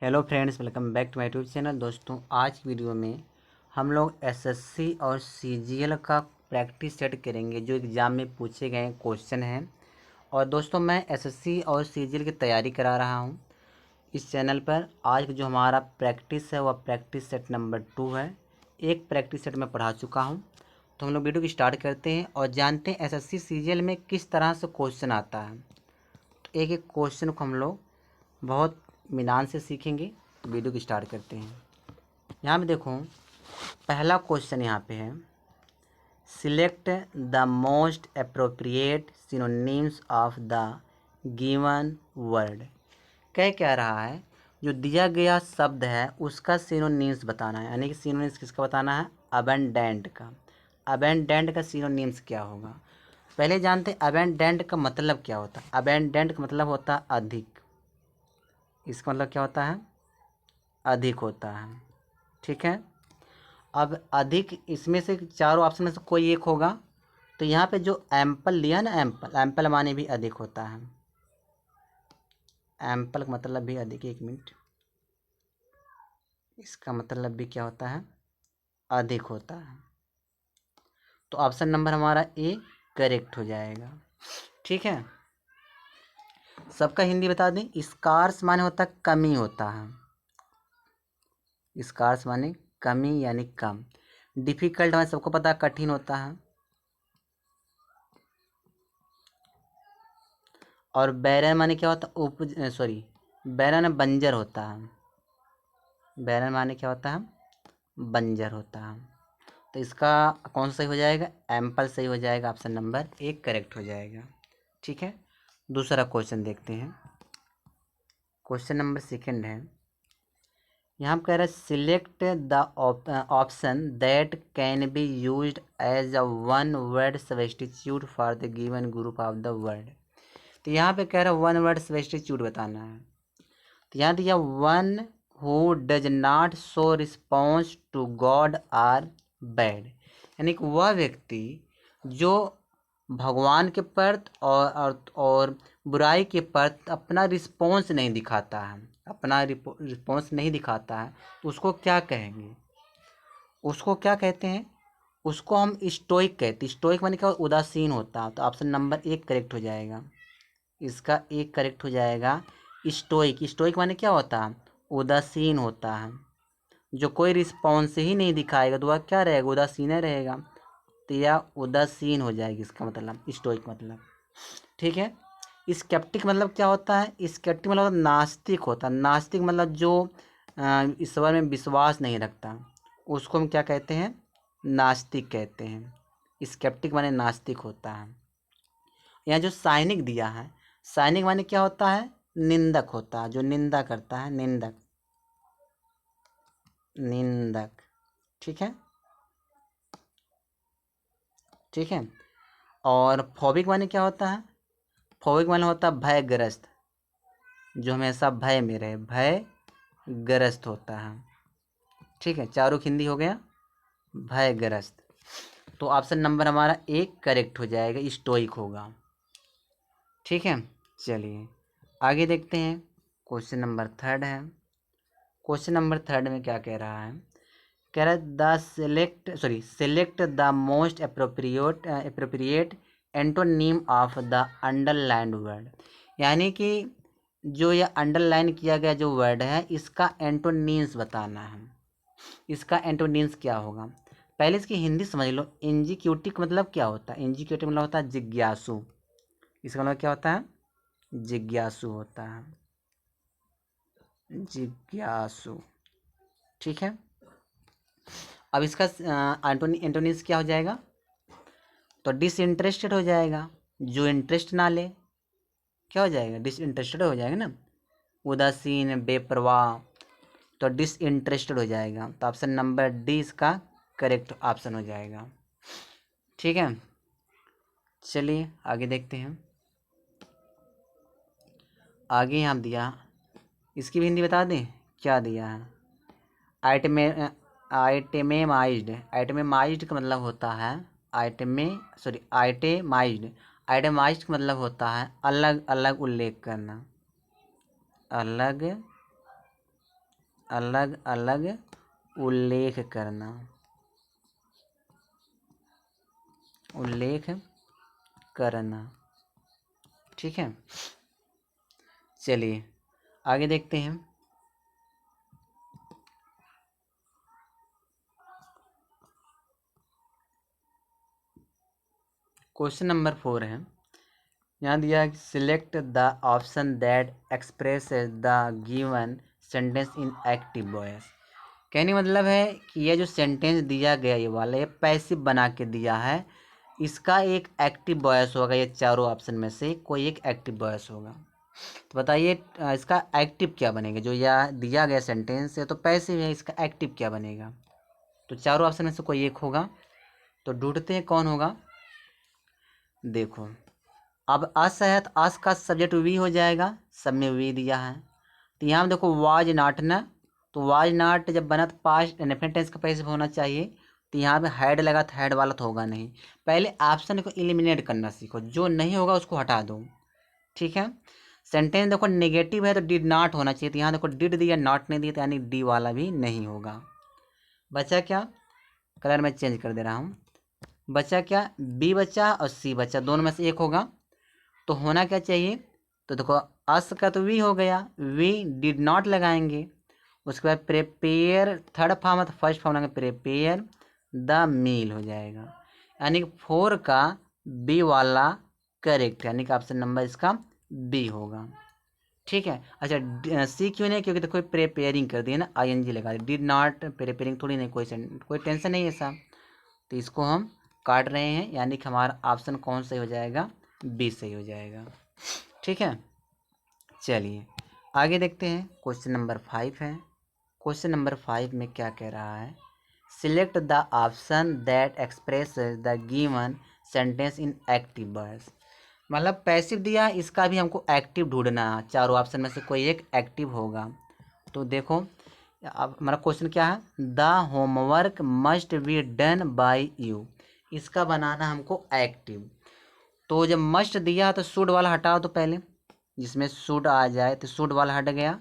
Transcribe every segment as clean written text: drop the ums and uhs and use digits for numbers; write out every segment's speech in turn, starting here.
Hello friends, welcome back to my YouTube channel. दोस्तों, आज की वीडियो में हम लोग एसएससी और सीजीएल का प्रैक्टिस सेट करेंगे जो एग्ज़ाम में पूछे गए क्वेश्चन हैं। और दोस्तों, मैं एसएससी और सीजीएल की तैयारी करा रहा हूं इस चैनल पर। आज जो हमारा प्रैक्टिस है वह प्रैक्टिस सेट नंबर 2 है। एक प्रैक्टिस सेट मैं पढ़ा चुका हूँ। तो हम लोग वीडियो की स्टार्ट करते हैं और जानते हैं एसएससी सीजीएल में किस तरह से क्वेश्चन आता है। तो एक एक क्वेश्चन को हम लोग बहुत इत्मीनान से सीखेंगे। वीडियो की स्टार्ट करते हैं। यहाँ पे देखो, पहला क्वेश्चन यहाँ पे है, select the most appropriate synonyms of the given word. क्या रहा है, जो दिया गया शब्द है उसका सिनोनिम्स बताना है। यानी कि सिनोनिम्स किसका बताना है? अबेंडेंट का। अबेंडेंट का सिनोनिम्स क्या होगा? पहले जानते हैं अबेंडेंट का मतलब क्या होता है। अबेंडेंट का मतलब होता है अधिक। इसका मतलब क्या होता है? अधिक होता है। ठीक है। अब अधिक, इसमें से चारों ऑप्शन में से कोई एक होगा। तो यहाँ पे जो एम्पल लिया ना, एम्पल, एम्पल माने भी अधिक होता है। एम्पल का मतलब भी अधिक। एक मिनट, इसका मतलब भी क्या होता है? अधिक होता है। तो ऑप्शन नंबर हमारा ए करेक्ट हो जाएगा। ठीक है। सबका हिंदी बता दें, स्कार्स माने होता है कमी होता है। स्कार्स माने कमी यानी कम। डिफिकल्ट माने सबको पता है कठिन होता है। और बैरन माने क्या होता है? बैरन बंजर होता है। बैरन माने क्या होता है? बंजर होता है। तो इसका कौन सा सही हो जाएगा? एम्पल सही हो जाएगा। ऑप्शन नंबर एक करेक्ट हो जाएगा। ठीक है। दूसरा क्वेश्चन देखते हैं। क्वेश्चन नंबर सेकंड है, यहाँ पर कह रहा है select the option that can be used as a one word substitute for the given group of the word. तो यहाँ पे कह रहा है वन वर्ड सब्स्टिट्यूट बताना है। तो यहाँ दिया one who does not show response to good or bad. यानी कि वह व्यक्ति जो भगवान के प्रति और बुराई के प्रति अपना रिस्पॉन्स नहीं दिखाता है, अपना रिस्पॉन्स नहीं दिखाता है, तो उसको क्या कहेंगे? उसको क्या कहते हैं? उसको हम स्टोइक कहते हैं। स्टोइक माने क्या? उदासीन होता है। तो ऑप्शन नंबर एक करेक्ट हो जाएगा। इसका एक करेक्ट हो जाएगा। स्टोइक, स्टोइक माने क्या होता है? उदासीन होता है। जो कोई रिस्पॉन्स ही नहीं दिखाएगा तो वह क्या रहेगा? उदासीन रहेगा। तो यह उदासीन हो जाएगी इसका मतलब, स्टोइक मतलब। ठीक है। स्केप्टिक मतलब क्या होता है? स्केप्टिक मतलब नास्तिक होता है। नास्तिक मतलब जो ईश्वर में विश्वास नहीं रखता, उसको हम क्या कहते हैं? नास्तिक कहते हैं। स्केप्टिक माने नास्तिक होता है। यहाँ जो सैनिक दिया है, सैनिक माने क्या होता है? निंदक होता है। जो निंदा करता है, निंदक, निंदक। ठीक है। ठीक है। और फोबिक माने क्या होता है? फोबिक माने होता है भयग्रस्त, जो हमेशा भय में रहे, भयग्रस्त होता है। ठीक है। चारों हिंदी हो गया, भयग्रस्त। तो ऑप्शन नंबर हमारा एक करेक्ट हो जाएगा, स्टोइक होगा। ठीक है। चलिए आगे देखते हैं। क्वेश्चन नंबर थर्ड है। क्वेश्चन नंबर थर्ड में क्या कह रहा है? कह रहा है the select the most appropriate antonym of the underlined word. यानी कि जो यह अंडरलाइन किया गया जो वर्ड है, इसका एंटोनिम्स बताना है। इसका एंटोनिम्स क्या होगा? पहले इसकी हिंदी समझ लो। इंजिक्यूटिव मतलब क्या होता है? इंजिक्यूटिव मतलब होता है जिज्ञासु। इसका मतलब क्या होता है? जिज्ञासु होता है। जिज्ञासु। ठीक है। अब इसका एंटोनिम्स क्या हो जाएगा? तो डिसइंटरेस्टेड हो जाएगा। जो इंटरेस्ट ना ले, क्या हो जाएगा? डिसइंटरेस्टेड हो जाएगा ना। उदासीन, बेपरवाह, तो डिसइंटरेस्टेड हो जाएगा। तो ऑप्शन नंबर डी इसका करेक्ट ऑप्शन हो जाएगा। ठीक है। चलिए आगे देखते हैं। आगे यहाँ दिया, इसकी भी हिंदी बता दें क्या दिया है? आइटमे आइटेमेमाइज्ड। आइटेमेमाइज्ड का मतलब होता है आइटेमाइज्ड। आइटेमाइज्ड का मतलब होता है अलग अलग उल्लेख करना। अलग अलग अलग उल्लेख करना, उल्लेख करना। ठीक है, चलिए आगे देखते हैं। क्वेश्चन नंबर 4 है, यहाँ दिया है select the option that express the given sentence in active voice. कहने मतलब है कि ये जो सेंटेंस दिया गया ये वाला, ये पैसिव बना के दिया है, इसका एक एक्टिव वॉइस होगा। ये चारों ऑप्शन में से कोई एक एक्टिव वॉइस होगा। तो बताइए इसका एक्टिव क्या बनेगा। जो यह दिया गया सेंटेंस है तो पैसिव है, इसका एक्टिव क्या बनेगा। तो चारों ऑप्शन में से कोई एक होगा, तो ढूंढते हैं कौन होगा। देखो अब असहत, अस का सब्जेक्ट वी हो जाएगा, सब में वी दिया है। तो यहाँ देखो वाज नॉट ना, तो वाज नॉट जब बना तो पास्ट डेफिनेट टेंस का पैसिव होना चाहिए। तो यहाँ पे हैड लगा तो हैड वाला तो होगा नहीं। पहले ऑप्शन को एलिमिनेट करना सीखो, जो नहीं होगा उसको हटा दो। ठीक है, सेंटेंस देखो नेगेटिव है तो डिड नॉट होना चाहिए। तो यहाँ देखो डिड दिया, नॉट नहीं दिया, तो यानी डी वाला भी नहीं होगा। बचा क्या, कलर में चेंज कर दे रहा हूँ। बचा क्या, बी बचा और सी बचा, दोनों में से एक होगा। तो होना क्या चाहिए, तो देखो अस का तो वी हो गया, वी डिड नॉट लगाएंगे। उसके बाद प्रिपेयर, थर्ड फॉर्म है तो फर्स्ट फॉर्म लगाएंगे, प्रिपेयर द मील हो जाएगा। यानी कि 4 का बी वाला करेक्ट, यानी कि ऑप्शन नंबर इसका बी होगा। ठीक है, अच्छा सी क्यों नहीं, क्योंकि देखो प्रिपेयरिंग कर दिया ना, आईएनजी लगा दिया, डिड नॉट प्रिपेयरिंग थोड़ी नहीं, कोई टेंशन नहीं है ऐसा। तो इसको हम काट रहे हैं, यानी कि हमारा ऑप्शन कौन सही हो जाएगा, बी सही हो जाएगा। ठीक है, चलिए आगे देखते हैं। क्वेश्चन नंबर 5 है। क्वेश्चन नंबर 5 में क्या कह रहा है, select the option that express the given sentence in active voice. मतलब पैसिव दिया, इसका भी हमको एक्टिव ढूंढना है, चारों ऑप्शन में से कोई एक एक्टिव होगा। तो देखो अब हमारा क्वेश्चन क्या है, the homework must be done by you. इसका बनाना हमको एक्टिव। तो जब मस्ट दिया तो शुड वाला हटाओ, तो पहले जिसमें शुड आ जाए तो शुड वाला हट गया।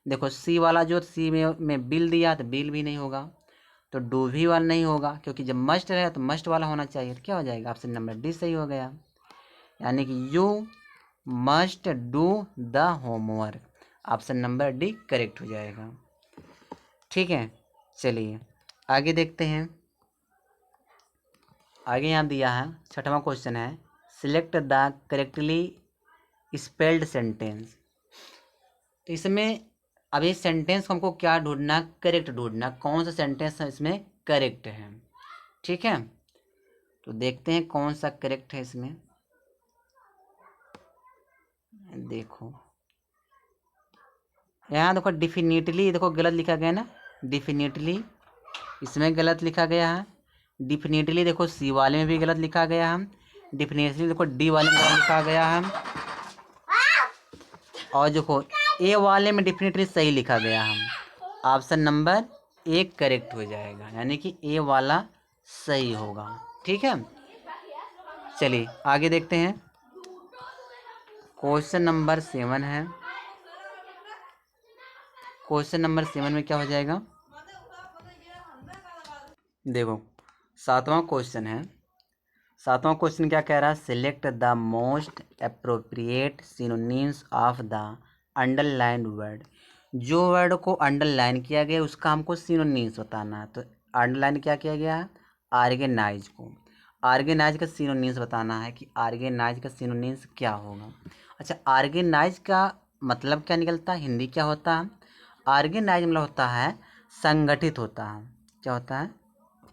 देखो सी वाला, जो सी में बिल दिया तो बिल भी नहीं होगा, तो डू भी वाला नहीं होगा, क्योंकि जब मस्ट रहे तो मस्ट वाला होना चाहिए। तो क्या हो जाएगा, ऑप्शन नंबर डी सही हो गया, यानी कि you must do the homework, option number D correct हो जाएगा। ठीक है, चलिए आगे देखते हैं। आगे यहाँ दिया है 6वां क्वेश्चन है, select the correctly spelled sentence. तो इसमें अभी सेंटेंस को हमको क्या ढूंढना, करेक्ट ढूंढना, कौन सा सेंटेंस इसमें करेक्ट है। ठीक है, तो देखते हैं कौन सा करेक्ट है इसमें। देखो यहाँ देखो डिफिनिटली, देखो गलत लिखा गया ना, डिफिनिटली इसमें गलत लिखा गया है। डिफिनिटली देखो सी वाले में भी गलत लिखा गया है। डिफिनिटली देखो डी वाले में गलत लिखा गया है। और देखो ए वाले में डिफिनिटली सही लिखा गया है। ऑप्शन नंबर एक करेक्ट हो जाएगा, यानी कि ए वाला सही होगा। ठीक है, चलिए आगे देखते हैं। क्वेश्चन नंबर 7 है। क्वेश्चन नंबर 7 में क्या हो जाएगा, देखो 7वां क्वेश्चन है। 7वां क्वेश्चन क्या कह रहा है, select the most appropriate synonyms of the underlined word. जो वर्ड को अंडरलाइन किया गया उसका हमको सिनोनिम्स बताना है। तो अंडरलाइन क्या किया गया है, ऑर्गेनाइज को, ऑर्गेनाइज का सिनोनिम्स बताना है कि ऑर्गेनाइज का सिनोनिम्स क्या होगा। अच्छा ऑर्गेनाइज का मतलब क्या निकलता है, हिंदी क्या होता है, ऑर्गेनाइज मतलब होता है संगठित होता है। क्या होता है,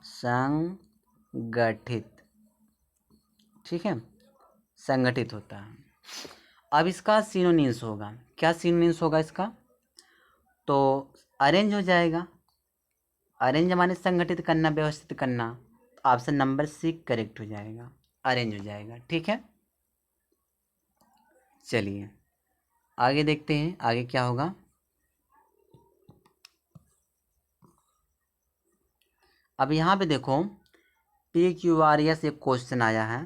संगठित। ठीक है, संगठित होता है। अब इसका सिनोनिम्स होगा, क्या सिनोनिम्स होगा इसका, तो अरेंज हो जाएगा। अरेंज माने संगठित करना, व्यवस्थित करना। तो ऑप्शन नंबर सी करेक्ट हो जाएगा, अरेंज हो जाएगा। ठीक है, चलिए आगे देखते हैं आगे क्या होगा। अब यहाँ पे देखो PQRS एक क्वेश्चन आया है।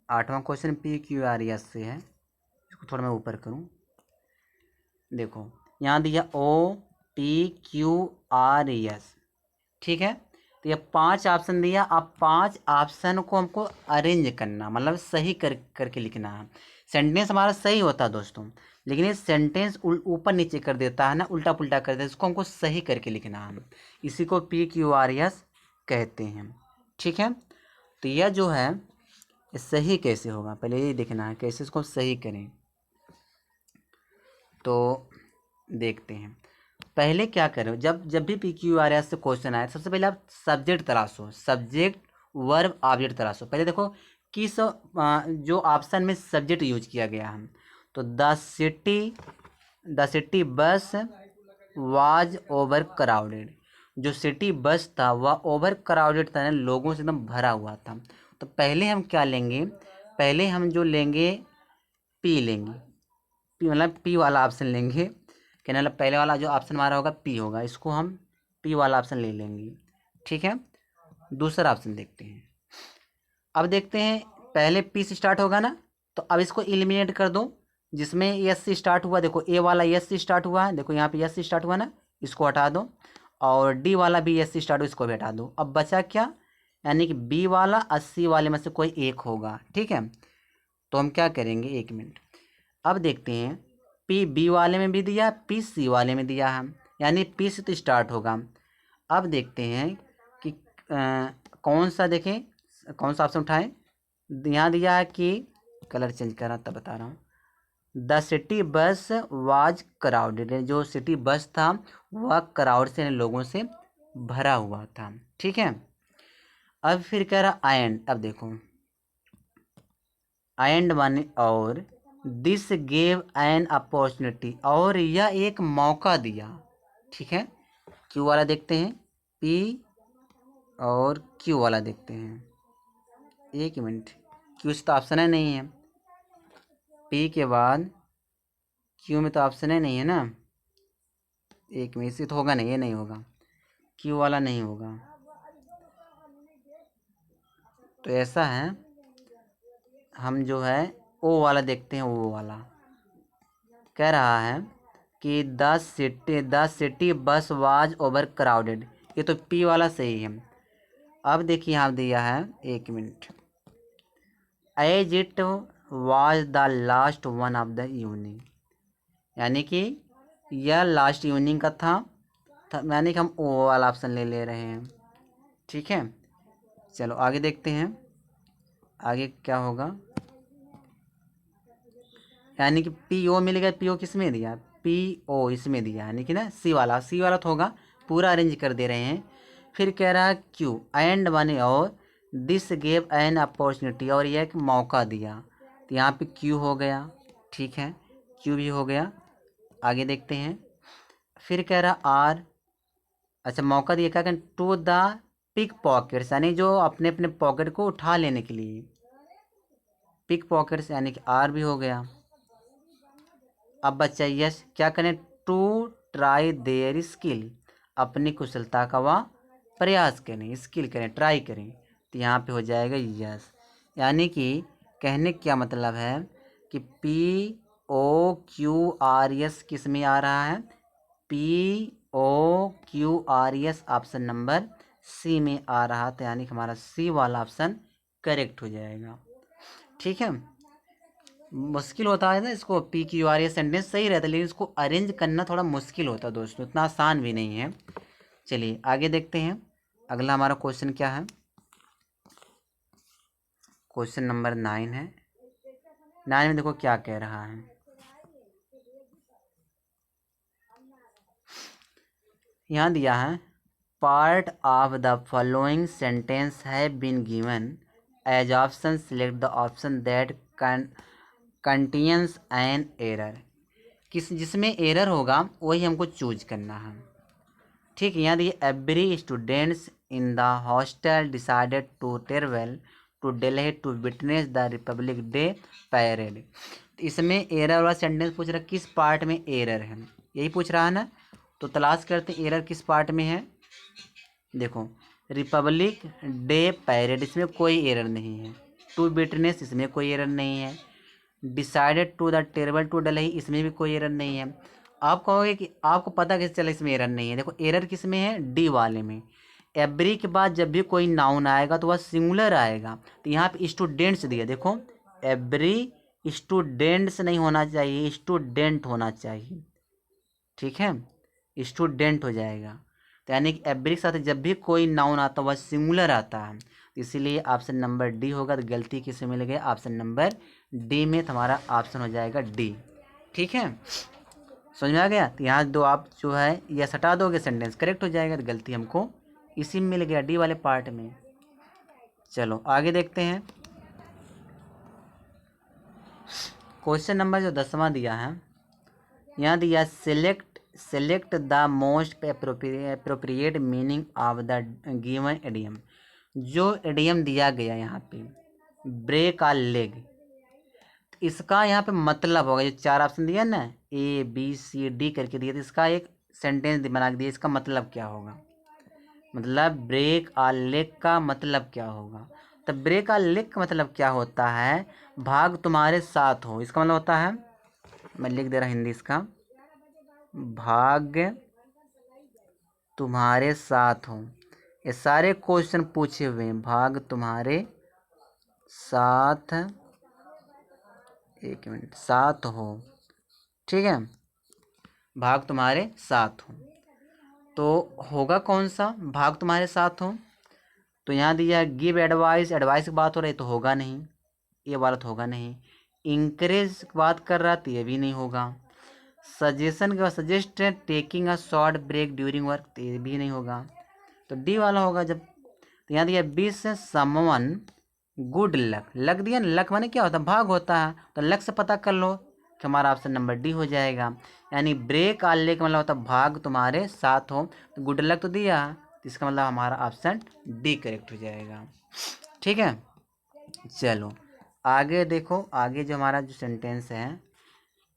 8वां क्वेश्चन PQRS से है। इसको थोड़ा मैं ऊपर करूँ। देखो यहाँ दिया OPQRS, ठीक है। तो ये 5 ऑप्शन दिया। अब 5 ऑप्शन को हमको अरेंज करना, मतलब सही करके लिखना है। सेंटेंस हमारा सही होता है दोस्तों, लेकिन ये सेंटेंस ऊपर नीचे कर देता है ना, उल्टा पुल्टा कर देता है, इसको हमको सही करके लिखना है। इसी को PQRS कहते हैं, ठीक है। तो यह जो है ये सही कैसे होगा, पहले ये देखना है कैसे इसको सही करें। तो देखते हैं। पहले क्या करो, जब भी PQRS से क्वेश्चन आए, सबसे पहले आप सब्जेक्ट तलाशो, सब्जेक्ट वर्ब ऑब्जेक्ट तलाशो। पहले देखो किस जो ऑप्शन में सब्जेक्ट यूज किया गया है। तो the city bus was over crowded. जो सिटी बस था वह ओवर क्राउडेड था, लोगों से एकदम भरा हुआ था। तो पहले हम क्या लेंगे, पहले हम जो लेंगे पी लेंगे, पी मतलब पी वाला ऑप्शन लेंगे। क्या मतलब पहले वाला जो ऑप्शन हमारा होगा पी होगा, इसको हम पी वाला ऑप्शन ले लेंगे, ठीक है। दूसरा ऑप्शन देखते हैं। अब देखते हैं पहले पी से स्टार्ट होगा ना, तो अब इसको एलिमिनेट कर दो। जिसमें एस से स्टार्ट हुआ, देखो ए वाला एस से स्टार्ट हुआ है, देखो यहाँ पे एस से स्टार्ट हुआ ना, इसको हटा दो। और डी वाला भी एस से स्टार्ट हुआ, इसको भी हटा दो। अब बचा क्या, यानी कि बी वाला 80 वाले में से कोई एक होगा, ठीक है। तो हम क्या करेंगे, 1 मिनट। अब देखते हैं पी बी वाले में भी दिया, पी सी वाले में दिया है, यानी पी से तो स्टार्ट होगा। अब देखते हैं कि कौन सा, देखें कौन सा ऑप्शन उठाएं। यहाँ दिया है कि कलर चेंज करा तब बता रहा हूँ। The city bus was crowded, जो सिटी बस था वह क्राउड से, लोगों से भरा हुआ था, ठीक है। अब फिर कह रहा एंड, अब देखो एंड माने और, दिस गेव एन अपॉर्चुनिटी, और यह एक मौका दिया, ठीक है। क्यू वाला देखते हैं, पी और क्यू वाला देखते हैं। 1 मिनट, क्यू से तो ऑप्शन है नहीं है, पी के बाद क्यू में तो ऑप्शन है नहीं है ना। 1 मिनट, से तो होगा नहीं, ये नहीं होगा, क्यू वाला नहीं होगा। तो ऐसा है, हम जो है ओ वाला देखते हैं। ओ वाला कह रहा है कि the city bus was over crowded, ये तो पी वाला सही है। अब देखिए यहाँ दिया है, 1 minute, as it was the last one of the evening, यानी कि यह लास्ट इवनिंग का था, यानी कि हम ओ वाला ऑप्शन ले रहे हैं, ठीक है। चलो आगे देखते हैं, आगे क्या होगा। यानी कि पी ओ मिल गया, पी ओ किस में दिया, पी ओ इसमें दिया, यानी कि ना सी वाला तो होगा, पूरा अरेंज कर दे रहे हैं। फिर कह रहा है क्यू एंड माने और, दिस गेव एन अपॉर्चुनिटी, और यह एक मौका दिया। तो यहाँ पे क्यू हो गया, ठीक है, क्यू भी हो गया। आगे देखते हैं। फिर कह रहा आर, अच्छा मौका दिया क्या, टू द पिक पॉकेट्स, यानी जो अपने अपने पॉकेट को उठा लेने के लिए, पिक पॉकेट्स, यानी कि आर भी हो गया। अब बच्चा यस, क्या करें, टू ट्राई देयर स्किल, अपनी कुशलता का वह प्रयास करें, स्किल करें, ट्राई करें। तो यहाँ पे हो जाएगा यस। यानी कि कहने क्या मतलब है कि POQRS किस में आ रहा है, POQRS ऑप्शन नंबर सी में आ रहा था, यानी कि हमारा सी वाला ऑप्शन करेक्ट हो जाएगा, ठीक है। मुश्किल होता है ना इसको, PQRS सेंटेंस सही रहता है, लेकिन इसको अरेंज करना थोड़ा मुश्किल होता है दोस्तों, इतना आसान भी नहीं है। चलिए आगे देखते हैं, अगला हमारा क्वेश्चन क्या है। क्वेश्चन नंबर 9 है। 9 में देखो क्या कह रहा है, यहाँ दिया है part of the following sentence have been given as option, select the option that contains an error, जिसमें एरर होगा वही हमको चूज करना है, ठीक है। यहाँ देखिए every students in the hostel decided to travel to Delhi to witness the Republic Day parade. इसमें एरर वाला सेंटेंस पूछ रहा है किस पार्ट में एरर है, यही पूछ रहा है ना। तो तलाश करते हैं एरर किस पार्ट में है। देखो रिपब्लिक डे पैरेड, इसमें कोई एरर नहीं है। टू विटनेस, इसमें कोई एरर नहीं है। Decided to the travel to Delhi, इसमें भी कोई एरर नहीं है। आप कहोगे कि आपको पता कैसे चला इसमें एरर नहीं है। देखो एरर किस में है, डी वाले में। एवरी के बाद जब भी कोई नाउन आएगा तो वह सिंगुलर आएगा। तो यहाँ पे स्टूडेंट्स दिया, देखो एवरी स्टूडेंट्स नहीं होना चाहिए, स्टूडेंट होना चाहिए, ठीक है, स्टूडेंट हो जाएगा। तो यानी कि एवरी के साथ जब भी कोई नाउन आता है वह सिंगुलर आता है, तो इसीलिए ऑप्शन नंबर डी होगा। तो गलती किसे मिल गई, ऑप्शन नंबर डी में, तो हमारा ऑप्शन हो जाएगा डी, ठीक है, समझ में आ गया। तो यहाँ दो आप जो है यह हटा दोगे, सेंटेंस करेक्ट हो जाएगा। तो गलती हमको इसी में मिल गया, डी वाले पार्ट में। चलो आगे देखते हैं। क्वेश्चन नंबर जो 10वां दिया है, यहाँ दिया select the most appropriate meaning of the given idiom. जो एडियम दिया गया यहाँ पे ब्रेक आ लेग, इसका यहाँ पे मतलब होगा, जो 4 ऑप्शन दिया ना, ए बी सी डी करके दिया, तो इसका एक सेंटेंस बना के दिया, इसका मतलब क्या होगा। मतलब ब्रेक आ लेग का मतलब क्या होगा। तो ब्रेक आ लेग का मतलब क्या होता है, भाग तुम्हारे साथ हो, इसका मतलब होता है, मैं लिख दे रहा हिंदी इसका, भाग तुम्हारे साथ हो। ये सारे क्वेश्चन पूछे हुए हैं, भाग तुम्हारे साथ, एक मिनट, साथ हो, ठीक है, भाग तुम्हारे साथ हो। तो होगा कौन सा, भाग तुम्हारे साथ हो। तो यहाँ दिया गिव एडवाइस, एडवाइस की बात हो रही तो होगा नहीं, ये वाला तो होगा नहीं। इंकरेज की बात कर रहा तो ये भी नहीं होगा। सजेशन के बाद suggest taking a short break during work, तो ये भी नहीं होगा। तो डी वाला होगा जब। तो यहाँ दिया wish someone good luck, luck दिया ना, लक माने क्या होता है, भाग होता है, तो लक से पता कर लो कि हमारा ऑप्शन नंबर डी हो जाएगा। यानी ब्रेक आले का मतलब होता है भाग तुम्हारे साथ हो, तो गुड लक तो दिया, तो इसका मतलब हमारा ऑप्शन डी करेक्ट हो जाएगा, ठीक है। चलो आगे देखो, आगे जो हमारा जो सेंटेंस है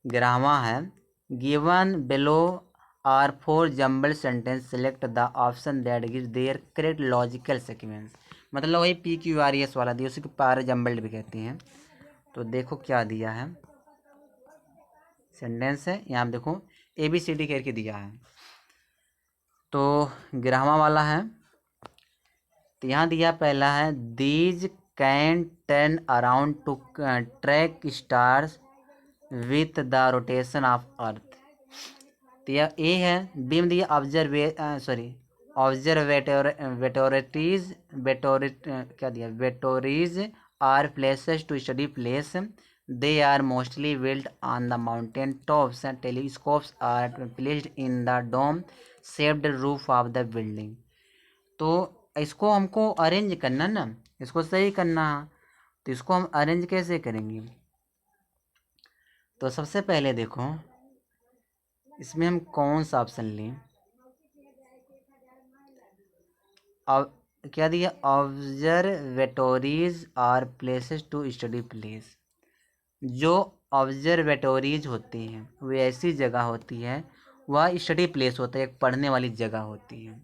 ग्रामा है, given below are 4 jumble sentence, select the option that gives their correct logical sequence. मतलब वही पी क्यू आर एस वाला दिया, उसी को पार जम्बल्ड भी कहते हैं। तो देखो क्या दिया है, सेंटेंस है यहाँ देखो ए बी सी डी करके दिया है, तो ग्रामा वाला है। तो यहाँ दिया पहला है these can turn around two track stars with the rotation of earth. तो यह ए है। बी में दिया ऑब्जर्वेटोरिटीज, क्या दिया, observatories are places to study place, they are mostly built on the mountain tops, telescopes are placed in the dome shaped roof of the building. तो इसको हमको अरेंज करना ना, इसको सही करना, तो इसको हम अरेंज कैसे करेंगे। तो सबसे पहले देखो इसमें हम कौन सा ऑप्शन लें। अब क्या दिया, observatories are places to study place. जो ऑब्जर्वेटोरीज होती हैं वो ऐसी जगह होती है, वह स्टडी प्लेस होता है, एक पढ़ने वाली जगह होती है।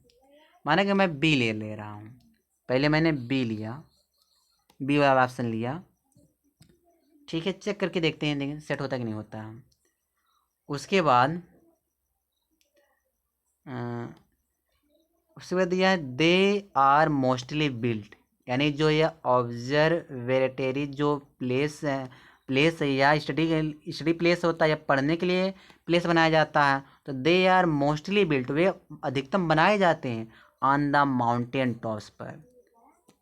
माना कि मैं बी ले रहा हूँ, पहले मैंने बी लिया, बी वाला ऑप्शन लिया, ठीक है, चेक करके देखते हैं, देखें सेट होता कि नहीं होता है। उसके बाद उसके बाद दिया है दे आर मोस्टली बिल्ट, यानी जो ये ऑब्जर्वेटरी जो प्लेस है या स्टडी प्लेस होता है या पढ़ने के लिए प्लेस बनाया जाता है, तो दे आर मोस्टली बिल्ट, वे अधिकतम बनाए जाते हैं ऑन द माउंटेन टॉप्स पर।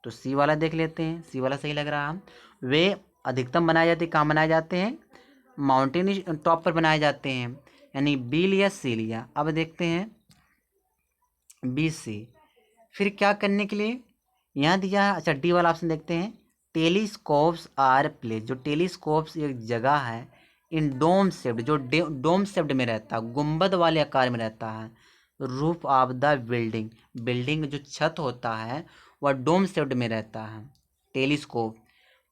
तो सी वाला देख लेते हैं, सी वाला सही लग रहा है। वे अधिकतम बनाए जाते हैं, कहाँ बनाए जाते हैं, माउंटेन टॉप पर बनाए जाते हैं, यानी बी लिया सी लिया। अब देखते हैं बी सी, फिर क्या करने के लिए यहाँ दिया है। अच्छा डी वाला ऑप्शन देखते हैं, टेलीस्कोप्स आर प्लेस, जो टेलीस्कोप्स एक जगह है इन डोम शेप्ड, जो डोम शेप्ड में रहता है, गुंबद वाले आकार में रहता है, roof of the building, building जो छत होता है वह डोम शेप्ड में रहता है, टेलीस्कोप।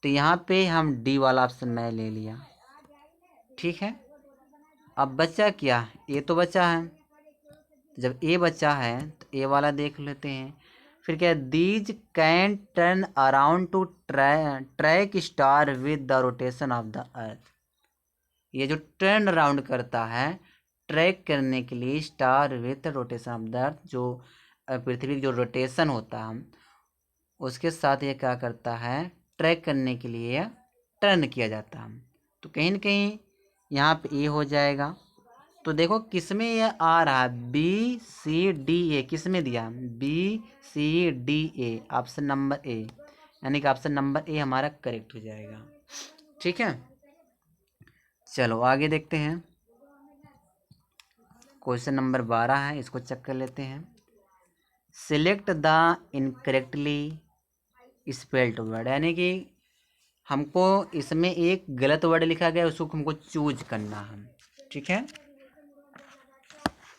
तो यहाँ पे हम डी वाला ऑप्शन मैं ले लिया, ठीक है। अब बचा क्या, ए तो बचा है, जब ए बचा है तो ए वाला देख लेते हैं। फिर क्या, these can turn around two track star with the rotation of the earth. ये जो टर्न अराउंड करता है ट्रैक करने के लिए star with rotation of the earth, जो पृथ्वी की जो रोटेशन होता है उसके साथ ये क्या करता है, ट्रैक करने के लिए टर्न किया जाता है। तो कहीं ना कहीं यहाँ पे ए हो जाएगा। तो देखो किसमें ये आ रहा है, बी सी डी ए, किसमें दिया, B C D A, option number A, यानी कि ऑप्शन नंबर ए हमारा करेक्ट हो जाएगा। ठीक है, चलो आगे देखते हैं। क्वेश्चन नंबर 12 है, इसको चेक कर लेते हैं। Select the incorrectly spelled word, यानी कि हमको इसमें एक गलत वर्ड लिखा गया, उसको हमको चूज करना है। ठीक है,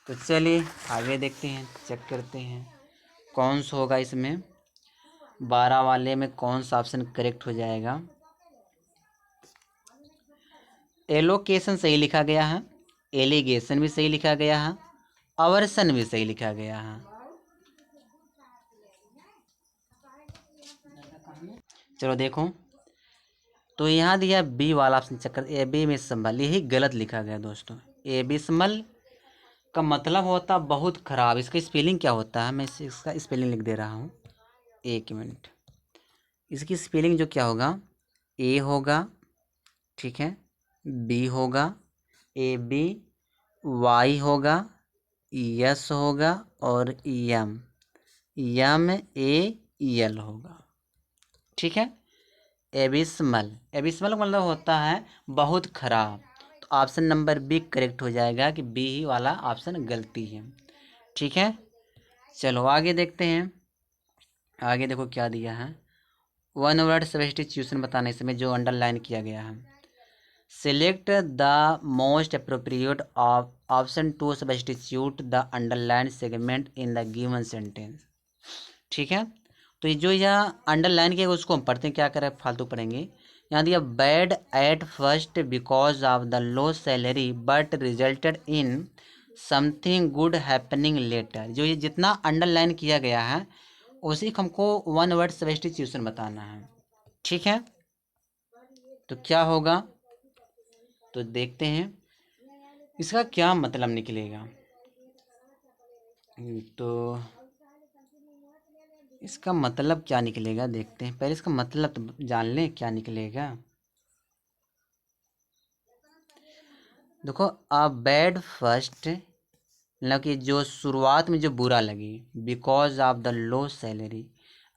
तो चलिए आगे देखते हैं, चेक करते हैं कौन सा होगा इसमें 12 वाले में कौन सा ऑप्शन करेक्ट हो जाएगा। एलोकेशन सही लिखा गया है, एलिगेशन भी सही लिखा गया है, अवर्सन भी सही लिखा गया है। चलो देखो, तो यहाँ दिया बी वाला ऑप्शन चक्कर, ए बी में संभल, यही गलत लिखा गया दोस्तों। ए बी स्मल का मतलब होता बहुत खराब। इसका स्पेलिंग क्या होता है, मैं इसका स्पेलिंग लिख दे रहा हूँ, एक मिनट। इसकी स्पेलिंग जो क्या होगा, ए होगा, ठीक है, बी होगा, ए बी, वाई होगा, यस होगा, और यम, यम ए यल होगा। ठीक है, एबिस्मल, एबिस्मल का मतलब होता है बहुत खराब। तो ऑप्शन नंबर बी करेक्ट हो जाएगा कि बी ही वाला ऑप्शन गलती है। ठीक है, चलो आगे देखते हैं। आगे देखो क्या दिया है, वन वर्ड सब्स्टिट्यूशन बताने इसमें जो अंडरलाइन किया गया है। Select the most appropriate option to substitute the underline segment in the given sentence. ठीक है, तो ये जो यहाँ अंडरलाइन किया उसको हम पढ़ते हैं, क्या करें फालतू पढ़ेंगे। यहाँ दिया bad at first because of the low salary but resulted in something good happening later. जो ये जितना अंडरलाइन किया गया है उसी को हमको वन वर्ड सब्स्टिट्यूशन बताना है। ठीक है, तो क्या होगा, तो देखते हैं इसका क्या मतलब निकलेगा। तो इसका मतलब क्या निकलेगा देखते हैं, पहले इसका मतलब तो जान लें क्या निकलेगा। देखो अ बैड फर्स्ट, मतलब कि जो शुरुआत में जो बुरा लगे, because of the low salary,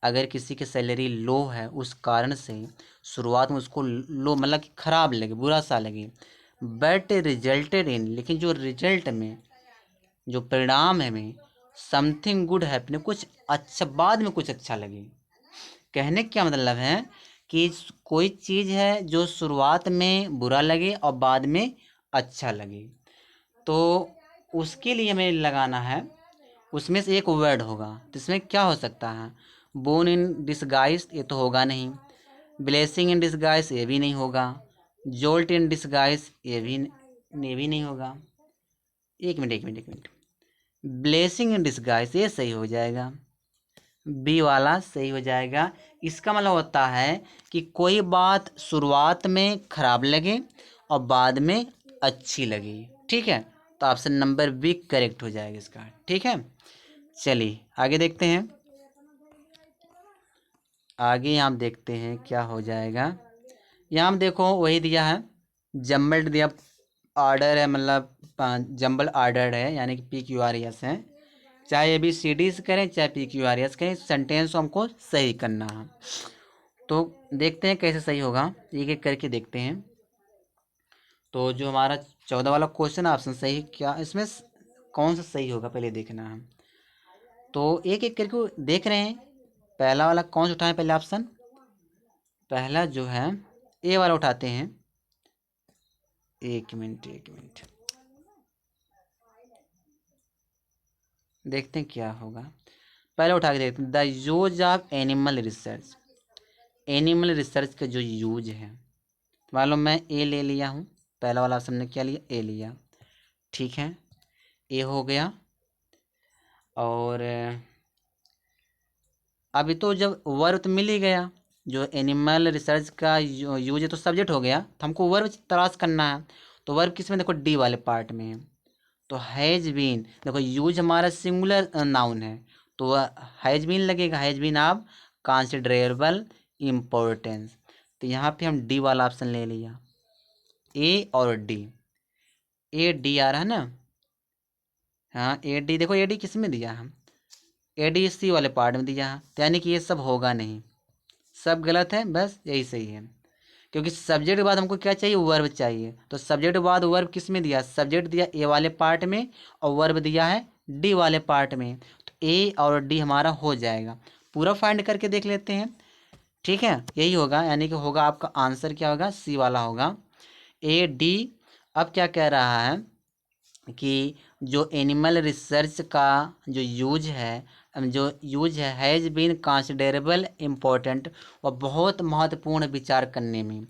अगर किसी की सैलरी लो है उस कारण से शुरुआत में उसको लो मतलब कि खराब लगे, बुरा सा लगे। बट रिजल्टेड इन, लेकिन जो रिजल्ट में, जो परिणाम है में, समथिंग गुड हैपनिंग, कुछ अच्छा, बाद में कुछ अच्छा लगे। कहने का क्या मतलब है कि कोई चीज़ है जो शुरुआत में बुरा लगे और बाद में अच्छा लगे, तो उसके लिए हमें लगाना है, उसमें से एक वर्ड होगा। तो इसमें क्या हो सकता है, बोन इन डिसगाइज, ये तो होगा नहीं। ब्लेसिंग इन डिसगाइज, ये भी नहीं होगा। जोल्ट इन डिसगाइज, ये भी नहीं होगा। एक मिनट एक मिनट एक मिनट, ब्लेसिंग इन डिसगाइज ये सही हो जाएगा, बी वाला सही हो जाएगा। इसका मतलब होता है कि कोई बात शुरुआत में खराब लगे और बाद में अच्छी लगे। ठीक है, तो ऑप्शन नंबर बी करेक्ट हो जाएगा इसका। ठीक है, चलिए आगे देखते हैं। आगे हम देखते हैं क्या हो जाएगा। यहाँ हम देखो वही दिया है, जम्बल्ड दिया ऑर्डर है, मतलब जम्बल ऑर्डर है, यानी कि पी क्यू आर एस है। चाहे ए बी सी डी से करें चाहे पी क्यू आर एस करें, सेंटेंस हमको सही करना है। तो देखते हैं कैसे सही होगा, एक एक करके देखते हैं। तो जो हमारा 14 वाला क्वेश्चन ऑप्शन सही, क्या इसमें कौन सा सही होगा पहले देखना है। तो एक एक करके देख रहे हैं। पहला वाला कौन सा उठाएं, पहले ऑप्शन, पहला जो है ए वाला उठाते हैं। एक मिनट एक मिनट, देखते हैं क्या होगा। पहले उठा के देखते हैं, the use of animal research. Animal research का जो यूज है, मालूम मैं ए ले लिया हूँ, पहला वाला ऑप्शन ने क्या लिया, ए लिया। ठीक है, ए हो गया। और अभी तो जब वर्ब तो मिल ही गया, जो एनिमल रिसर्च का यूज है तो सब्जेक्ट हो गया, तो हमको वर्ब तलाश करना है। तो वर्ब किस में, देखो डी वाले पार्ट में है। तो हैज बीन, देखो यूज हमारा सिंगुलर नाउन है तो हैज बीन लगेगा, has been of considerable importance. तो यहाँ पे हम डी वाला ऑप्शन ले लिया, ए और डी। ए डी आ रहा है ना, हाँ ए डी। देखो ए डी किस में दिया हम, ए डी सी वाले पार्ट में दिया है, तो यानी कि ये सब होगा नहीं, सब गलत है, बस यही सही है। क्योंकि सब्जेक्ट के बाद हमको क्या चाहिए, वर्ब चाहिए। तो सब्जेक्ट के बाद वर्ब किस में दिया, सब्जेक्ट दिया ए वाले पार्ट में और वर्ब दिया है डी वाले पार्ट में। तो ए और डी हमारा हो जाएगा। पूरा फाइंड करके देख लेते हैं, ठीक है, यही होगा, यानी कि होगा आपका आंसर क्या होगा, सी वाला होगा, ए डी। अब क्या कह रहा है कि जो एनिमल रिसर्च का जो यूज है हैज़ बीन कंसिडरेबल इम्पोर्टेंट, वह बहुत महत्वपूर्ण विचार करने में।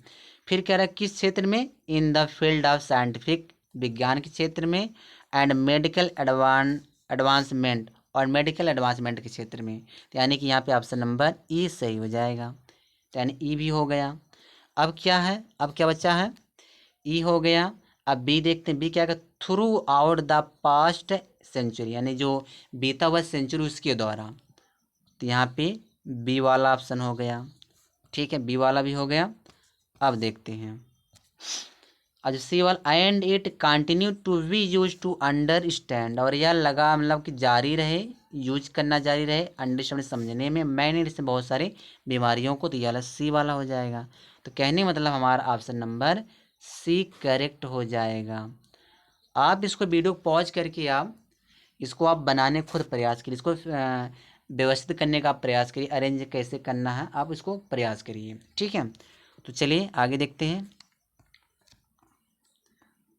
फिर कह रहा है किस क्षेत्र में, in the field of scientific, विज्ञान के क्षेत्र में, एंड मेडिकल एडवांसमेंट, और मेडिकल एडवांसमेंट के क्षेत्र में। तो यानी कि यहाँ पे ऑप्शन नंबर ई सही हो जाएगा, तो यानी ई भी हो गया। अब क्या है, अब क्या बचा है, ई हो गया। अब बी देखते हैं, बी क्या है, throughout the past century, यानी जो बीता हुआ सेंचुरी उसके द्वारा। तो यहाँ पे बी वाला ऑप्शन हो गया, ठीक है, बी वाला भी हो गया। अब देखते हैं आज सी वाला, and it continue to be use to understand, और यह लगा मतलब कि जारी रहे, यूज करना जारी रहे अंडरस्टैंड समझने में, मैंने इससे बहुत सारी बीमारियों को, तो यह वाला सी वाला हो जाएगा। तो कहने मतलब हमारा ऑप्शन नंबर सी करेक्ट हो जाएगा। आप इसको वीडियो पॉज करके आप इसको आप बनाने खुद प्रयास करिए, इसको व्यवस्थित करने का प्रयास करिए, अरेंज कैसे करना है आप इसको प्रयास करिए, ठीक है। तो चलिए आगे देखते हैं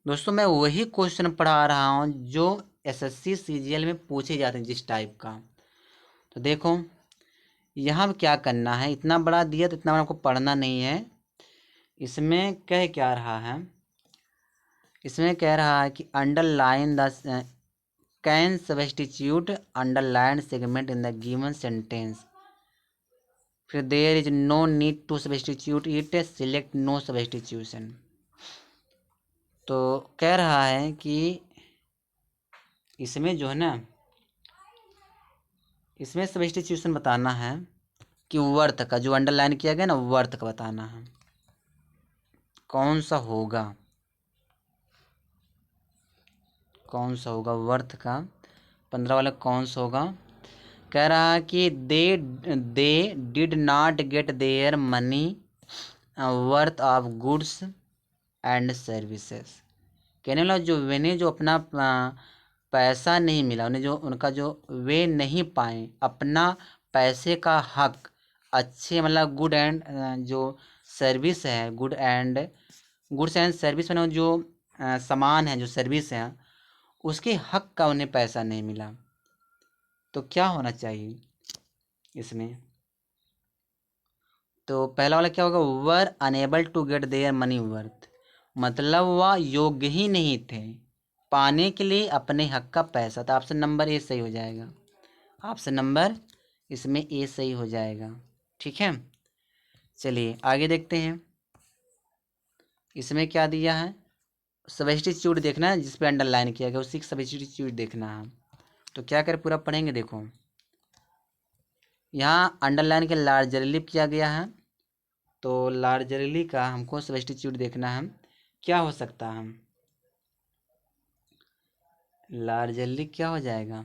दोस्तों। मैं वही क्वेश्चन पढ़ा रहा हूँ जो एसएससी सीजीएल में पूछे जाते हैं जिस टाइप का। तो देखो यहाँ क्या करना है, इतना बड़ा दिया तो इतना बड़ा आपको पढ़ना नहीं है। इसमें कह क्या रहा है, इसमें कह रहा है कि underline the can substitute underline segment in the given sentence, फिर there is no need to substitute it, select no substitution. तो कह रहा है कि इसमें जो है ना, इसमें सब्स्टिट्यूशन बताना है कि वर्थ का, जो अंडरलाइन किया गया ना वर्थ का बताना है कौन सा होगा, कौन सा होगा वर्थ का, 15 वाला कौन सा होगा। कह रहा है कि they did not gate their money worth of goods and services. कहने वाला जो वे जो अपना पैसा नहीं मिला, उन्हें जो उनका जो वे नहीं पाए अपना पैसे का हक, अच्छे मतलब गुड एंड जो सर्विस है, गुड्स एंड सर्विस में जो सामान है, जो सर्विस है, उसके हक का उन्हें पैसा नहीं मिला। तो क्या होना चाहिए इसमें, तो पहला वाला क्या होगा, were unable to get their money worth, मतलब वह योग्य ही नहीं थे पाने के लिए अपने हक का पैसा। तो ऑप्शन नंबर ए सही हो जाएगा, ऑप्शन नंबर इसमें ए सही हो जाएगा, ठीक है। चलिए आगे देखते हैं इसमें क्या दिया है, सब्स्टिट्यूट देखना है, जिस पे अंडरलाइन किया गया उसी सब्स्टिट्यूट देखना है। तो क्या करें, पूरा पढ़ेंगे। देखो यहाँ अंडरलाइन के लार्जरली किया गया है, तो लार्जरली का हमको सब्स्टिट्यूट देखना है, क्या हो सकता है, लार्जरली क्या हो जाएगा,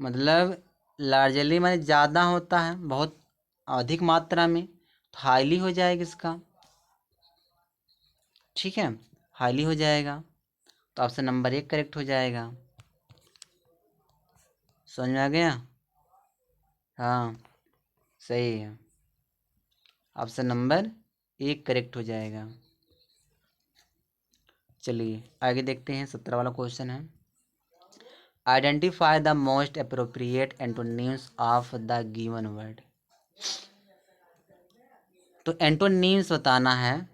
मतलब लार्जरली माने ज़्यादा होता है, बहुत अधिक मात्रा में, तो हाईली हो जाएगा इसका, ठीक है, हाईली हो जाएगा। तो ऑप्शन नंबर एक करेक्ट हो जाएगा, समझ में आ गया, हाँ सही है, ऑप्शन नंबर एक करेक्ट हो जाएगा। चलिए आगे देखते हैं, 17 वाला क्वेश्चन है, identify the most appropriate antonyms of the given word. तो एंटोनिम्स बताना है,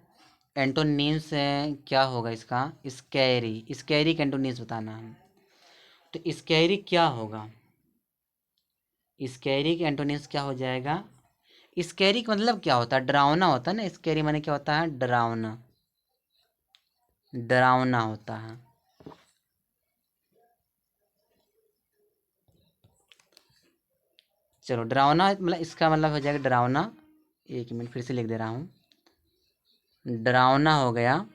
एंटोनिम्स क्या होगा इसका, स्कैरी, स्कैरी का एंटोनिम्स बताना है। तो स्कैरी क्या होगा, स्कैरी का एंटोनिम्स क्या हो जाएगा, स्कैरी का मतलब क्या होता है, डरावना होता है ना, स्कैरी माने क्या होता है, डरावना, डरावना होता है। चलो डरावना मतलब इसका मतलब हो जाएगा डरावना, 1 मिनट फिर से लिख दे रहा हूँ, डरावना हो गया।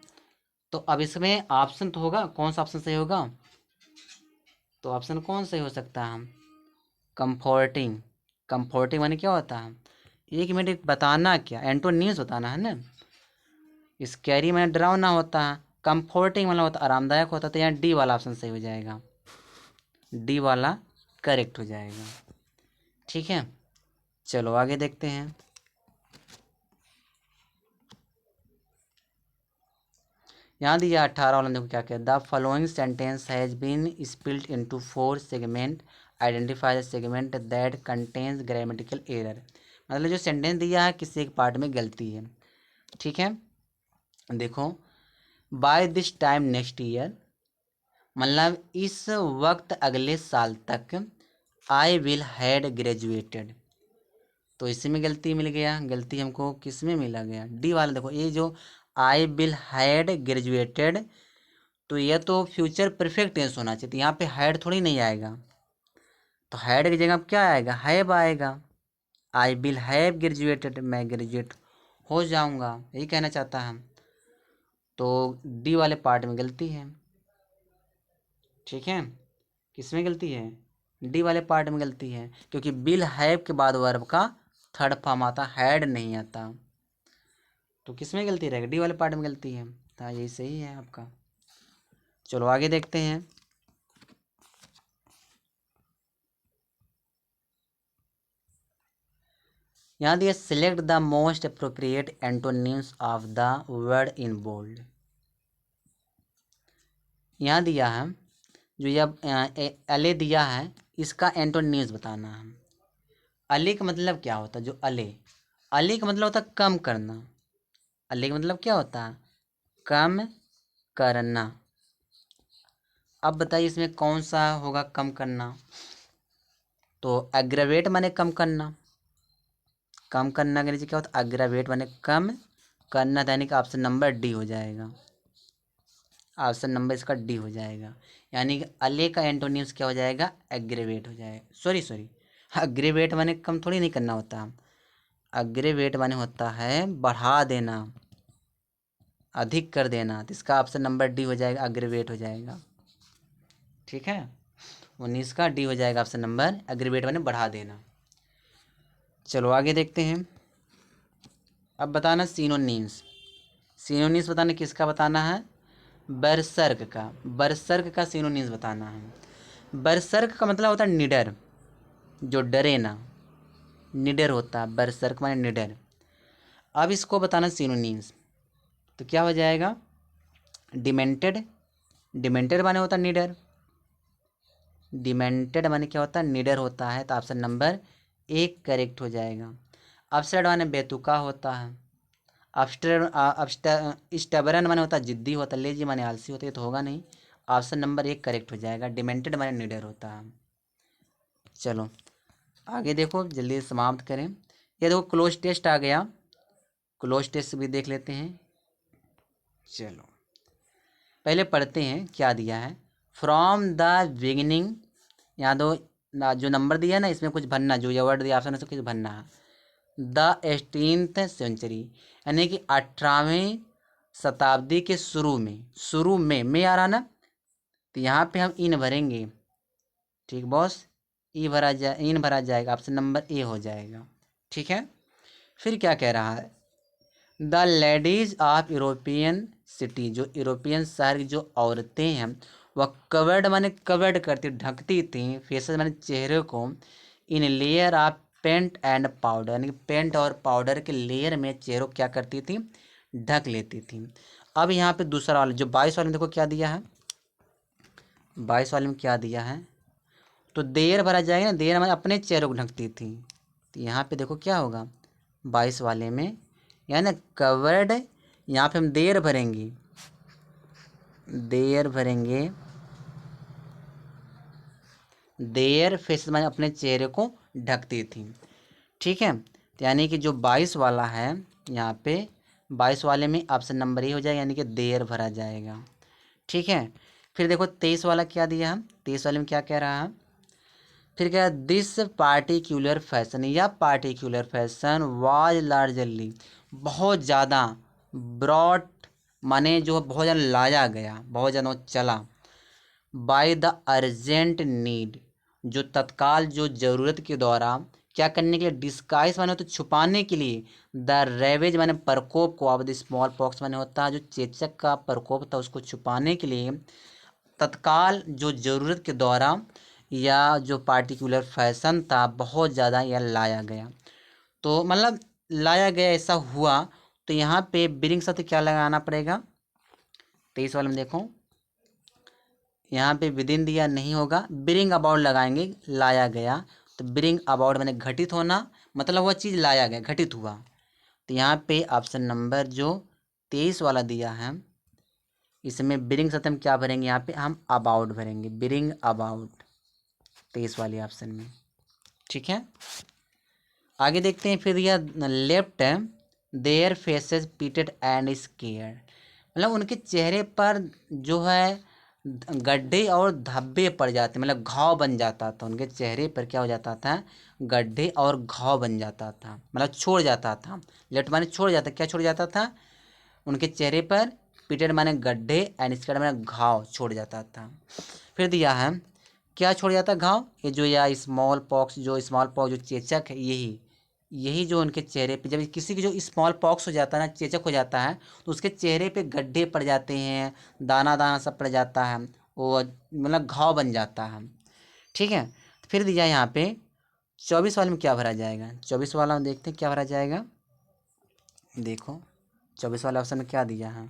तो अब इसमें ऑप्शन तो होगा, कौन सा ऑप्शन सही होगा? तो ऑप्शन कौन सही हो सकता है? कंफर्टिंग। कंफर्टिंग माने क्या होता है? 1 मिनट बताना क्या, एंटोनीम्स बताना है ना। स्कैरी माने डरावना होता है, कंफर्टिंग मतलब होता आरामदायक होता है, तो यहाँ डी वाला ऑप्शन सही हो जाएगा, डी वाला करेक्ट हो जाएगा। ठीक है, चलो आगे देखते हैं। यहाँ दिया 18 वाला, देखो क्या कहता है, the following sentence has been split into 4 segment, identify the segment that contains grammatical error. मतलब जो सेंटेंस दिया है किसी एक पार्ट में गलती है। ठीक है, देखो, by this time next year मतलब इस वक्त अगले साल तक, आई विल हैड ग्रेजुएटेड, तो इसी में गलती मिल गया, गलती हमको किस में मिला गया? डी वाला। देखो ये जो आई विल हैड ग्रेजुएटेड, तो यह तो फ्यूचर परफेक्ट टेंस होना चाहिए, तो यहाँ पे हैड थोड़ी नहीं आएगा, तो हैड की जगह अब क्या आएगा? हैव आएगा। आई विल हैव ग्रेजुएटेड, मैं ग्रेजुएट हो जाऊंगा, यही कहना चाहता है। तो डी वाले पार्ट में गलती है। ठीक है, किस में गलती है? डी वाले पार्ट में गलती है, क्योंकि विल हैव के बाद वर्ब का थर्ड फॉर्म आता, हैड नहीं आता। तो किस में गलती रहेगी? डी वाले पार्ट में गलती है। हाँ यही सही है आपका। चलो आगे देखते हैं। यहाँ दिया select the most appropriate antonyms of the word in bold. यहाँ दिया है जो यह अले दिया है, इसका एंटोनिम्स बताना है। अले का मतलब क्या होता है? जो अले, अले का मतलब होता है कम करना। अले का मतलब क्या होता है? कम करना। अब बताइए इसमें कौन सा होगा कम करना? तो एग्रेवेट माने कम करना, कम करना के नीचे क्या होता है? एग्रेवेट माने कम करना, यानी कि ऑप्शन नंबर डी हो जाएगा, ऑप्शन नंबर इसका डी हो जाएगा। यानी कि अले का एंटोनिम्स क्या हो जाएगा? एग्रेवेट हो जाएगा। सॉरी सॉरी, एग्रेवेट माने कम थोड़ी नहीं करना होता, एग्रेवेट माने होता है बढ़ा देना, अधिक कर देना, तो इसका ऑप्शन नंबर डी हो जाएगा, एग्रेवेट हो जाएगा। ठीक है, 19 का डी हो जाएगा ऑप्शन नंबर, एग्रीवेट माने बढ़ा देना। चलो आगे देखते हैं। अब बताना सिनोनिम्स, सिनोनिम्स बताना किसका बताना है? बरसर्क का, बरसर्क का सिनोनिम्स बताना है। बरसर्क का मतलब होता है निडर, जो डरे ना, निडर होता है बरसर्क माने निडर। अब इसको बताना सिनोनिम्स, तो क्या हो जाएगा? डिमेंटेड, डिमेंटेड माने होता है निडर, डिमेंटेड माने क्या होता है? निडर होता है, तो ऑप्शन नंबर एक करेक्ट हो जाएगा। अपसेट माने बेतुका होता है, स्टबरन माने होता है जिद्दी होता है, लेजी माने आलसी होता है, ये तो होगा नहीं, ऑप्शन नंबर एक करेक्ट हो जाएगा, डिमेंटेड माने निडर होता है। चलो आगे देखो, जल्दी समाप्त करें। ये देखो क्लोज टेस्ट आ गया, क्लोज टेस्ट भी देख लेते हैं। चलो पहले पढ़ते हैं क्या दिया है। फ्रॉम द बिगिनिंग, यहाँ दो जो नंबर दिया है ना, इसमें कुछ भरना, जो ये वर्ड दिया ऑप्शन है कुछ भरना है। द 18th सेंचुरी, यानी कि 18वीं शताब्दी के शुरू में, शुरू में आ रहा ना, तो यहाँ पे हम इन भरेंगे। ठीक बॉस, इन भरा जाएगा, ऑप्शन नंबर ए हो जाएगा। ठीक है, फिर क्या कह रहा है? The ladies of European city, जो यूरोपियन शहर की जो औरतें हैं वह कवर्ड माने कवर्ड करती, ढकती थी, फेसेस माने चेहरे को, in layer of paint and powder, यानी कि पेंट और पाउडर के लेयर में चेहरों को क्या करती थी? ढक लेती थी। अब यहाँ पे दूसरा वाला जो 22 वाले में देखो क्या दिया है, 22 वाले में क्या दिया है? तो देर भरा जाएगा ना, देर हमारे अपने चेहरे को ढकती थी, तो यहाँ पे देखो क्या होगा 22 वाले में, यानी कवर्ड, यहाँ पे हम देर भरेंगे, देर भरेंगे, देयर फेस माने अपने चेहरे को ढकती थी। ठीक है, तो यानी कि जो 22 वाला है यहाँ पे, 22 वाले में ऑप्शन नंबर ए हो जाएगा, यानी कि देर भरा जाएगा। ठीक है, फिर देखो 23 वाला क्या दिया हम, 23 वाले में क्या कह रहा है? फिर क्या, दिस पार्टिकुलर फैशन, या पार्टिकुलर फैशन वाज लार्जली, बहुत ज़्यादा, ब्रॉड माने जो बहुत ज़्यादा लाया गया, बहुत ज़्यादा चला, बाय द अर्जेंट नीड, जो तत्काल जो ज़रूरत के द्वारा, क्या करने के लिए, डिस्गाइज माने तो छुपाने के लिए, द रेवेज माने प्रकोप को, अब स्मॉल पॉक्स माने होता है जो चेचक का प्रकोप था उसको छुपाने के लिए, तत्काल जो ज़रूरत के द्वारा या जो पार्टिकुलर फैशन था बहुत ज़्यादा यह लाया गया। तो मतलब लाया गया ऐसा हुआ, तो यहाँ पे ब्रिंग साथ क्या लगाना पड़ेगा, 23 वाले में देखो, यहाँ पे विद इन दिया नहीं होगा, ब्रिंग अबाउट लगाएंगे, लाया गया, तो ब्रिंग अबाउट मैंने घटित होना, मतलब वह चीज़ लाया गया, घटित हुआ। तो यहाँ पे ऑप्शन नंबर जो 23 वाला दिया है, इसमें ब्रिंग साथ हम क्या भरेंगे, यहाँ पे हम अबाउट भरेंगे, ब्रिंग अबाउट 23 वाले ऑप्शन में। ठीक है, आगे देखते हैं। फिर यह left their faces pitted and scare, मतलब उनके चेहरे पर जो है गड्ढे और धब्बे पड़ जाते, मतलब घाव बन जाता था, उनके चेहरे पर क्या हो जाता था, गड्ढे और घाव बन जाता था, मतलब छोड़ जाता था। लेफ्ट माने छोड़ जाता, क्या छोड़ जाता था, उनके चेहरे पर, पीटेड माने गड्ढे, एंड स्केयर माने घाव छोड़ जाता था। फिर दिया है क्या छोड़ जाता घाव, ये जो या स्मॉल पॉक्स, जो स्मॉल पॉक्स जो चेचक है, यही जो उनके चेहरे पे, जब किसी की जो स्मॉल पॉक्स हो जाता है ना, चेचक हो जाता है, तो उसके चेहरे पे गड्ढे पड़ जाते हैं, दाना दाना सब पड़ जाता है, वो मतलब घाव बन जाता है। ठीक है, फिर दिया यहाँ पे 24 वाले में क्या भरा जाएगा, 24 वाला में देखते हैं क्या भरा जाएगा। देखो 24 वाले ऑप्शन में क्या दिया है,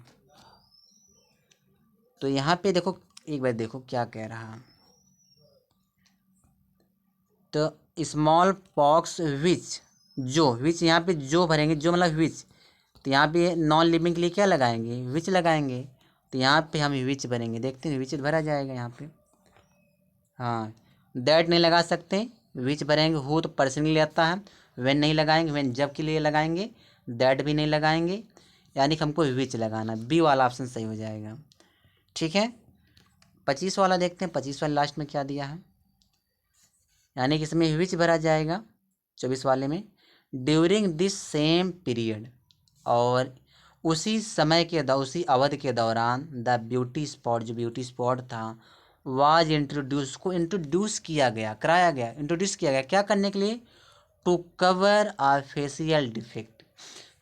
तो यहाँ पे देखो एक बार देखो क्या कह रहा है, तो स्मॉल पॉक्स विच, जो विच यहाँ पे जो भरेंगे, जो मतलब विच, तो यहाँ पे नॉन लिविंग के लिए क्या लगाएंगे, विच लगाएंगे, तो यहाँ पे हम विच भरेंगे, देखते हैं विच भरा जाएगा यहाँ पे। हाँ, दैट नहीं लगा सकते, विच भरेंगे, हु तो पर्सन के लिए आता है, वेन नहीं लगाएंगे, वेन जब के लिए लगाएंगे, दैट भी नहीं लगाएंगे, यानी कि हमको विच लगाना, बी वाला ऑप्शन सही हो जाएगा। ठीक है, 25 वाला देखते हैं, 25 वाला लास्ट में क्या दिया है, यानी कि इसमें विच भरा जाएगा 24 वाले में, ड्यूरिंग दिस सेम पीरियड, और उसी समय के उसी अवधि के दौरान, द ब्यूटी स्पॉट, जो ब्यूटी स्पॉट था, वाज इंट्रोड्यूस, को इंट्रोड्यूस किया गया, कराया गया, इंट्रोड्यूस किया गया, क्या करने के लिए, to cover a facial defect,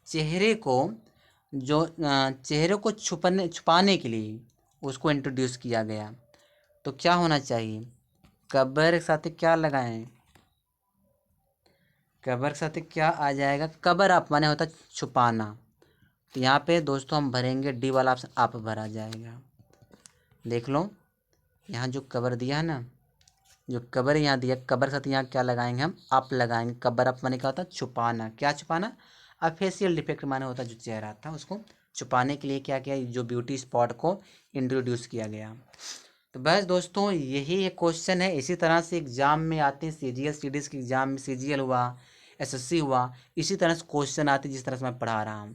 चेहरे को जो चेहरे को छुपाने के लिए उसको इंट्रोड्यूस किया गया। तो क्या होना चाहिए, कबर के साथ क्या लगाएं, कबर के साथ क्या आ जाएगा, कबर अप माने होता छुपाना, तो यहाँ पे दोस्तों हम भरेंगे डी वाला ऑप्शन, अप भरा जाएगा। देख लो यहाँ जो कबर दिया है ना, जो कबर यहाँ दिया, कबर के साथ यहाँ क्या लगाएंगे, हम अप लगाएंगे, कबर अप माने क्या होता है, छुपाना, क्या छुपाना, अब फेशियल डिफेक्ट माने होता है जो चेहरा था उसको छुपाने के लिए क्या किया, जो ब्यूटी स्पॉट को इंट्रोड्यूस किया गया। तो बस दोस्तों यही एक क्वेश्चन है, इसी तरह से एग्जाम में आते हैं, सीजीएल सीडीएस के एग्जाम में, सीजीएल हुआ, एसएससी हुआ, इसी तरह से क्वेश्चन आते हैं जिस तरह से मैं पढ़ा रहा हूँ।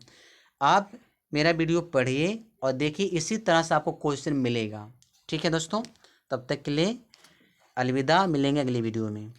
आप मेरा वीडियो पढ़िए और देखिए, इसी तरह से आपको क्वेश्चन मिलेगा। ठीक है दोस्तों, तब तक के लिए अलविदा, मिलेंगे अगली वीडियो में।